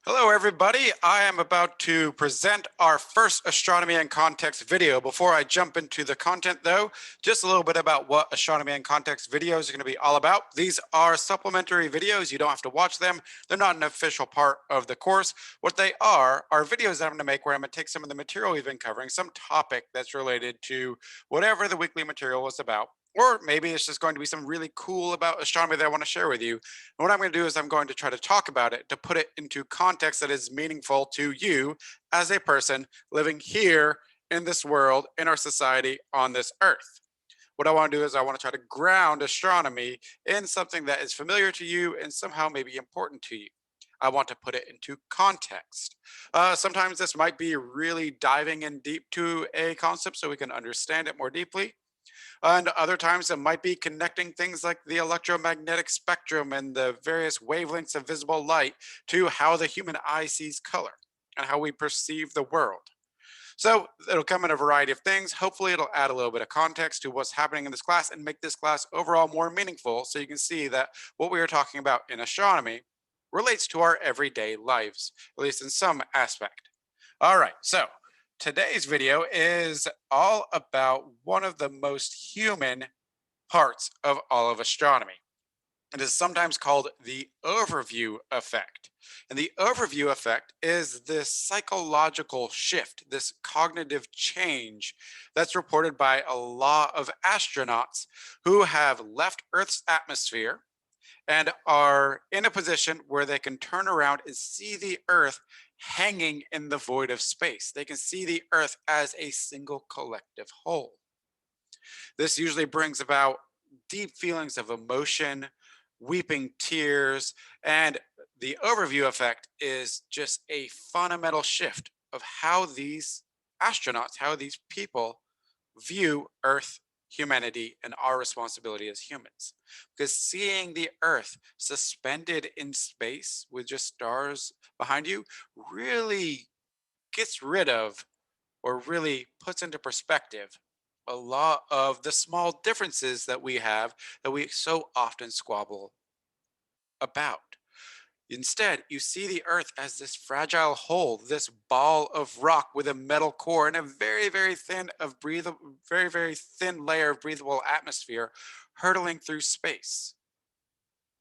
Hello, everybody. I am about to present our first astronomy and context video. Before I jump into the content, though, just a little bit about what astronomy and context videos are going to be all about. These are supplementary videos. You don't have to watch them. They're not an official part of the course. What they are videos that I'm going to make where I'm going to take some of the material we've been covering, some topic that's related to whatever the weekly material was about. Or maybe it's just going to be some really cool about astronomy that I want to share with you. And what I'm going to do is I'm going to try to talk about it to put it into context that is meaningful to you as a person living here in this world, in our society, on this earth. What I want to do is I want to try to ground astronomy in something that is familiar to you and somehow maybe important to you. I want to put it into context. Sometimes this might be really diving in deep to a concept so we can understand it more deeply. And other times it might be connecting things like the electromagnetic spectrum and the various wavelengths of visible light to how the human eye sees color and how we perceive the world. So it'll come in a variety of things. Hopefully, it'll add a little bit of context to what's happening in this class and make this class overall more meaningful so you can see that what we are talking about in astronomy relates to our everyday lives, at least in some aspect. All right, so today's video is all about one of the most human parts of all of astronomy. It is sometimes called the overview effect. And the overview effect is this psychological shift, this cognitive change that's reported by a lot of astronauts who have left Earth's atmosphere and are in a position where they can turn around and see the Earth hanging in the void of space. They can see the Earth as a single collective whole. This usually brings about deep feelings of emotion, weeping tears, and the overview effect is just a fundamental shift of how these astronauts, how these people view Earth, humanity, and our responsibility as humans. Because seeing the Earth suspended in space with just stars behind you really gets rid of or really puts into perspective a lot of the small differences that we have that we so often squabble about. Instead, you see the Earth as this fragile whole, this ball of rock with a metal core and a very thin layer of breathable atmosphere hurtling through space.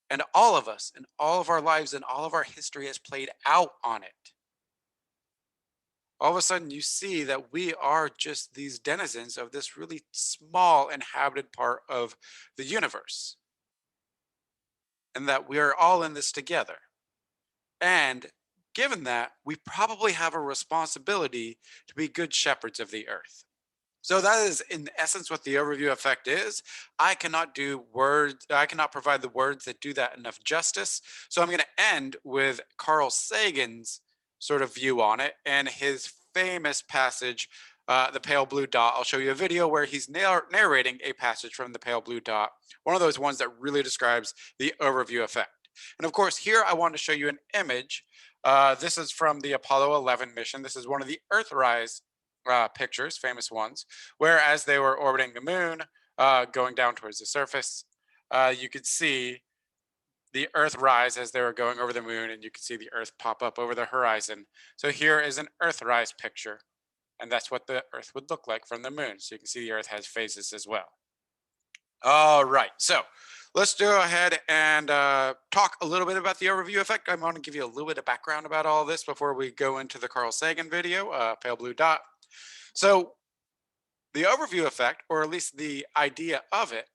And all of us and all of our lives and all of our history has played out on it. All of a sudden you see that we are just these denizens of this really small inhabited part of the universe and that we are all in this together. And given that, we probably have a responsibility to be good shepherds of the earth. So that is in essence what the overview effect is. I cannot provide the words that do that enough justice. So I'm going to end with Carl Sagan's sort of view on it and his famous passage, The Pale Blue Dot. I'll show you a video where he's narrating a passage from The Pale Blue Dot, one of those ones that really describes the overview effect. And of course, here I want to show you an image. This is from the Apollo 11 mission. This is one of the Earthrise pictures, famous ones, where as they were orbiting the moon, going down towards the surface, you could see the Earth rise as they were going over the moon, and you could see the Earth pop up over the horizon. So here is an Earthrise picture, and that's what the Earth would look like from the moon. So you can see the Earth has phases as well. All right, so let's go ahead and talk a little bit about the overview effect. I'm going to give you a little bit of background about all this before we go into the Carl Sagan video, Pale Blue Dot. So the overview effect, or at least the idea of it,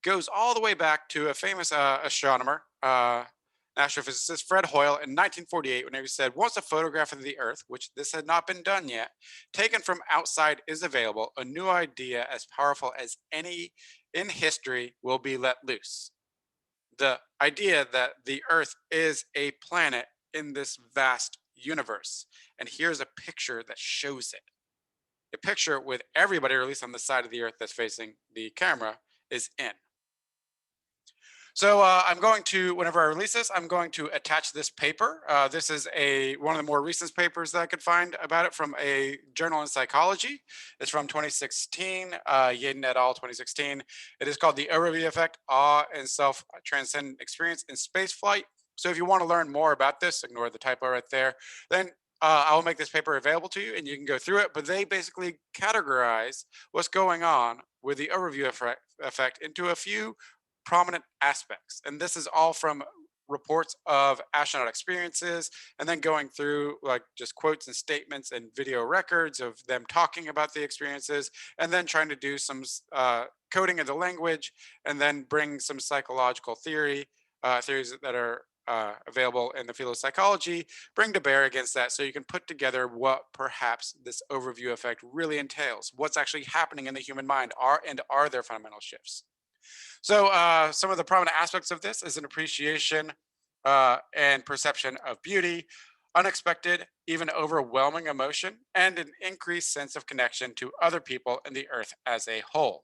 goes all the way back to a famous astronomer, astrophysicist, Fred Hoyle, in 1948, when he said, once a photograph of the Earth, which this had not been done yet, taken from outside is available, a new idea as powerful as any in history will be let loose. The idea that the Earth is a planet in this vast universe. And here's a picture that shows it. A picture with everybody, or at least on the side of the Earth that's facing the camera, is in. So I'm going to, whenever I release this, I'm going to attach this paper. This is one of the more recent papers that I could find about it from a journal in psychology. It's from 2016, Yaden et al. 2016. It is called The Overview Effect, Awe and Self-Transcendent Experience in Spaceflight So if you want to learn more about this, ignore the typo right there, then I will make this paper available to you and you can go through it. But they basically categorize what's going on with the overview effect into a few prominent aspects. And this is all from reports of astronaut experiences and then going through like just quotes and statements and video records of them talking about the experiences and then trying to do some coding of the language and then bring some psychological theories that are available in the field of psychology, bring to bear against that so you can put together what perhaps this overview effect really entails, what's actually happening in the human mind, are there fundamental shifts. So some of the prominent aspects of this is an appreciation and perception of beauty, unexpected, even overwhelming emotion, and an increased sense of connection to other people and the earth as a whole.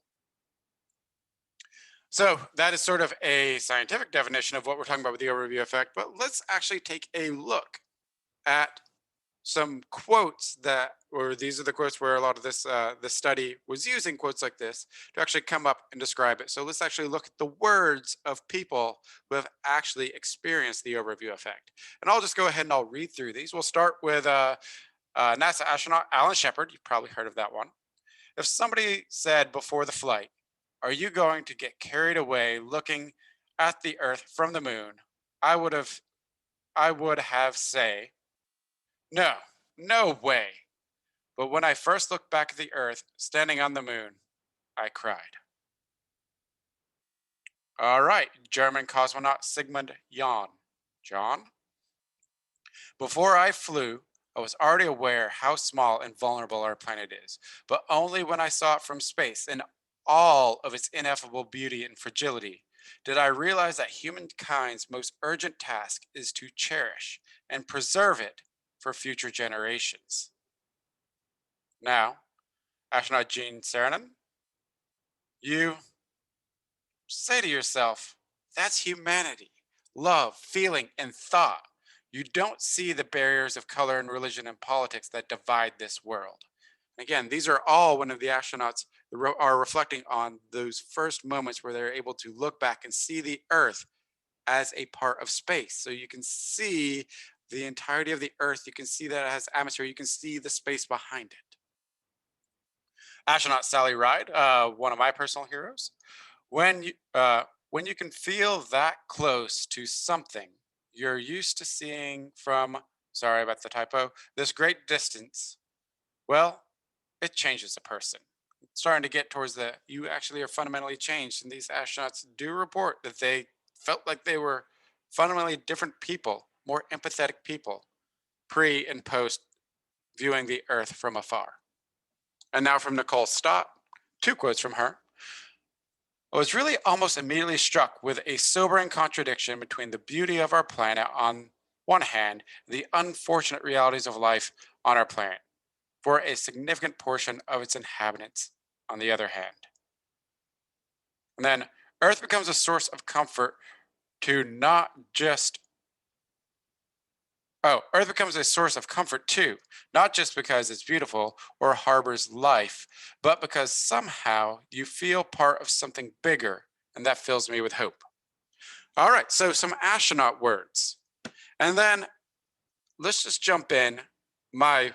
So that is sort of a scientific definition of what we're talking about with the overview effect, but let's actually take a look at some quotes that, or these are the quotes where a lot of this study was using quotes like this to actually come up and describe it. So let's actually look at the words of people who have actually experienced the overview effect. And I'll just go ahead and I'll read through these. We'll start with NASA astronaut Alan Shepard. You've probably heard of that one. If somebody said before the flight, "Are you going to get carried away looking at the Earth from the moon?" I would have say, "No, no way." But when I first looked back at the Earth standing on the moon, I cried. All right, German cosmonaut Sigmund Jähn. John? Before I flew, I was already aware how small and vulnerable our planet is, but only when I saw it from space in all of its ineffable beauty and fragility did I realize that humankind's most urgent task is to cherish and preserve it for future generations. Now, astronaut Gene Cernan, you say to yourself, that's humanity, love, feeling, and thought. You don't see the barriers of color and religion and politics that divide this world. Again, these are all one of the astronauts are reflecting on those first moments where they're able to look back and see the Earth as a part of space. So you can see the entirety of the Earth. You can see that it has atmosphere. You can see the space behind it. Astronaut Sally Ride, one of my personal heroes. When you can feel that close to something you're used to seeing from, sorry about the typo, this great distance, well, it changes a person. It's starting to get towards the you actually are fundamentally changed, and these astronauts do report that they felt like they were fundamentally different people, more empathetic people, pre and post viewing the Earth from afar. And now from Nicole Stott, two quotes from her. I was really almost immediately struck with a sobering contradiction between the beauty of our planet on one hand, and the unfortunate realities of life on our planet for a significant portion of its inhabitants on the other hand. And then Earth becomes a source of comfort to not just Earth becomes a source of comfort too, not just because it's beautiful or harbors life, but because somehow you feel part of something bigger, and that fills me with hope. All right, so some astronaut words. And then let's just jump in. My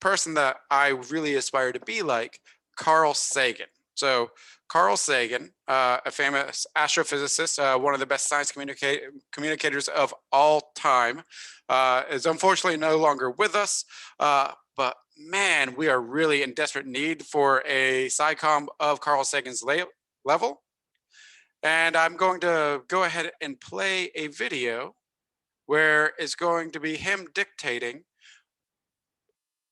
person that I really aspire to be like, Carl Sagan. So Carl Sagan, a famous astrophysicist, one of the best science communicators of all time, is unfortunately no longer with us. But man, we are really in desperate need for a SciComm of Carl Sagan's level. And I'm going to go ahead and play a video where it's going to be him dictating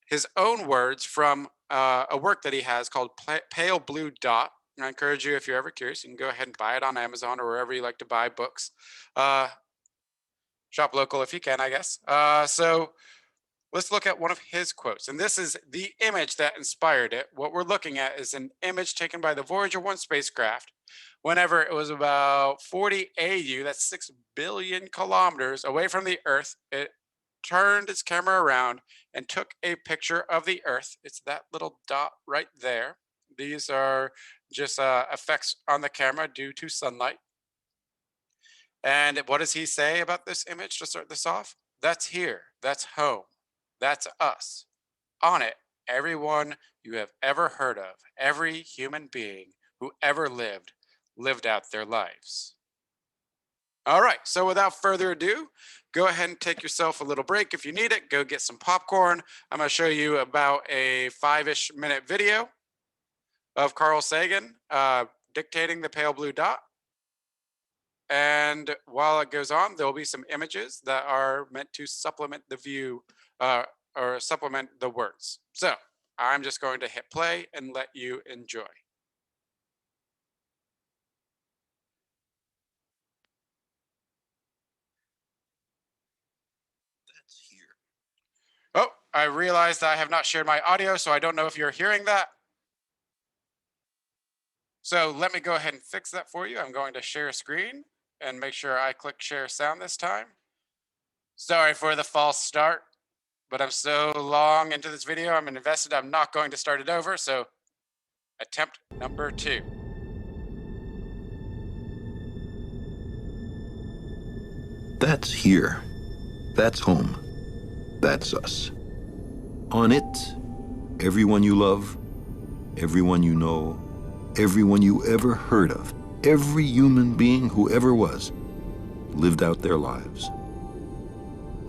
his own words from a work that he has called Pale Blue Dot. And I encourage you, if you're ever curious, you can go ahead and buy it on Amazon or wherever you like to buy books. Shop local if you can, I guess. So let's look at one of his quotes. And this is the image that inspired it. What we're looking at is an image taken by the Voyager 1 spacecraft whenever it was about 40 AU, that's 6 billion kilometers away from the Earth. It turned its camera around and took a picture of the Earth. It's that little dot right there. These are just effects on the camera due to sunlight. And what does he say about this image to start this off? That's here. That's home. That's us. On it, everyone you have ever heard of, every human being who ever lived, lived out their lives. All right, so without further ado, go ahead and take yourself a little break if you need it. Go get some popcorn. I'm going to show you about a 5-ish minute video of Carl Sagan dictating the pale blue dot. And while it goes on, there'll be some images that are meant to supplement the view or supplement the words. So I'm just going to hit play and let you enjoy. That's here. Oh, I realized I have not shared my audio, so I don't know if you're hearing that. So let me go ahead and fix that for you. I'm going to share screen and make sure I click share sound this time. Sorry for the false start, but I'm so long into this video, I'm invested, I'm not going to start it over. So attempt number 2. That's here. That's home. That's us. On it, everyone you love, everyone you know, everyone you ever heard of, every human being who ever was, lived out their lives.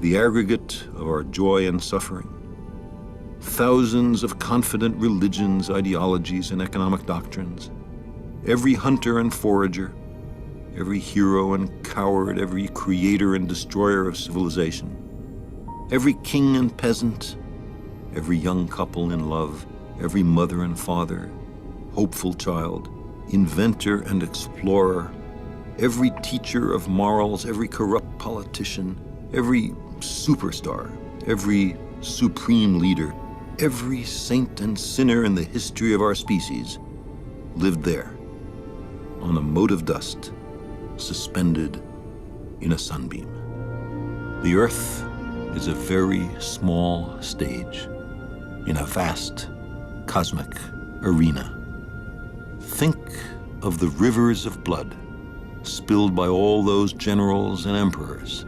The aggregate of our joy and suffering, thousands of confident religions, ideologies, and economic doctrines, every hunter and forager, every hero and coward, every creator and destroyer of civilization, every king and peasant, every young couple in love, every mother and father, hopeful child, inventor and explorer, every teacher of morals, every corrupt politician, every superstar, every supreme leader, every saint and sinner in the history of our species lived there, on a mote of dust, suspended in a sunbeam. The Earth is a very small stage in a vast cosmic arena. Think of the rivers of blood spilled by all those generals and emperors,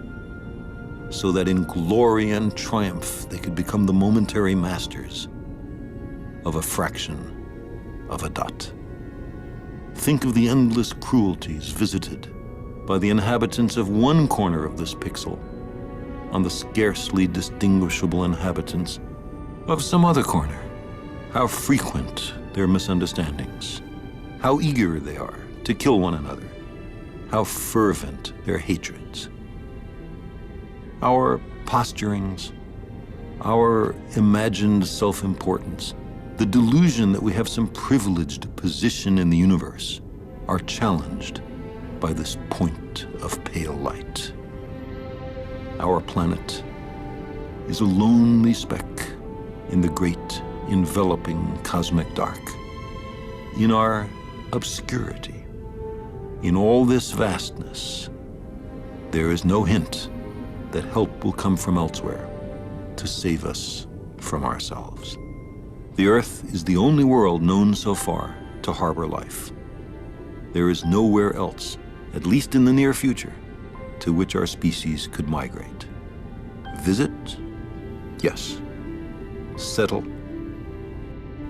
so that in glory and triumph they could become the momentary masters of a fraction of a dot. Think of the endless cruelties visited by the inhabitants of one corner of this pixel on the scarcely distinguishable inhabitants of some other corner. How frequent their misunderstandings, how eager they are to kill one another, how fervent their hatreds. Our posturings, our imagined self-importance, the delusion that we have some privileged position in the universe are challenged by this point of pale light. Our planet is a lonely speck in the great enveloping cosmic dark. In our obscurity, in all this vastness, there is no hint that help will come from elsewhere to save us from ourselves. The Earth is the only world known so far to harbor life. There is nowhere else, at least in the near future, to which our species could migrate. Visit? Yes. Settle?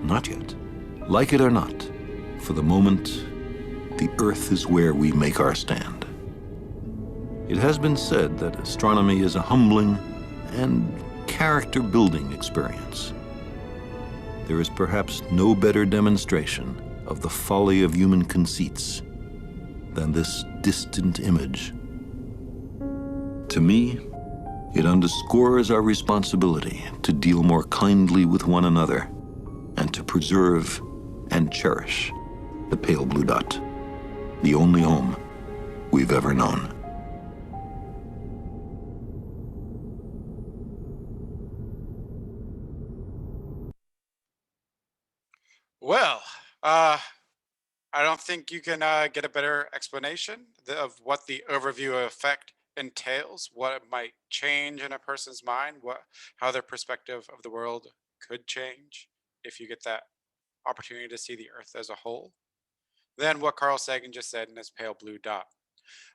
Not yet. Like it or not, for the moment, the Earth is where we make our stand. It has been said that astronomy is a humbling and character-building experience. There is perhaps no better demonstration of the folly of human conceits than this distant image. To me, it underscores our responsibility to deal more kindly with one another and to preserve and cherish the pale blue dot, the only home we've ever known. Well, I don't think you can get a better explanation of what the overview effect entails, what it might change in a person's mind, how their perspective of the world could change if you get that opportunity to see the Earth as a whole, than what Carl Sagan just said in his pale blue dot.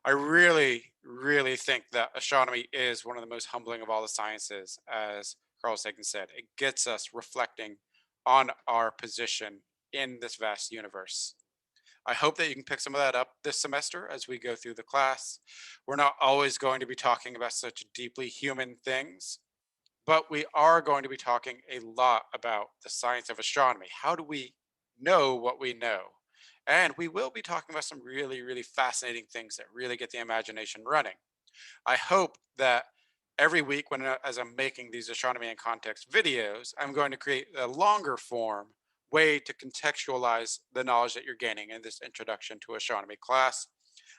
I really, really think that astronomy is one of the most humbling of all the sciences, as Carl Sagan said. It gets us reflecting on our position in this vast universe. I hope that you can pick some of that up this semester as we go through the class. We're not always going to be talking about such deeply human things, but we are going to be talking a lot about the science of astronomy. How do we know what we know? And we will be talking about some really, really fascinating things that really get the imagination running. I hope that every week, as I'm making these astronomy and context videos, I'm going to create a longer form way to contextualize the knowledge that you're gaining in this introduction to astronomy class.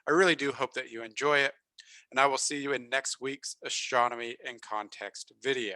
I really do hope that you enjoy it, and I will see you in next week's astronomy and context video.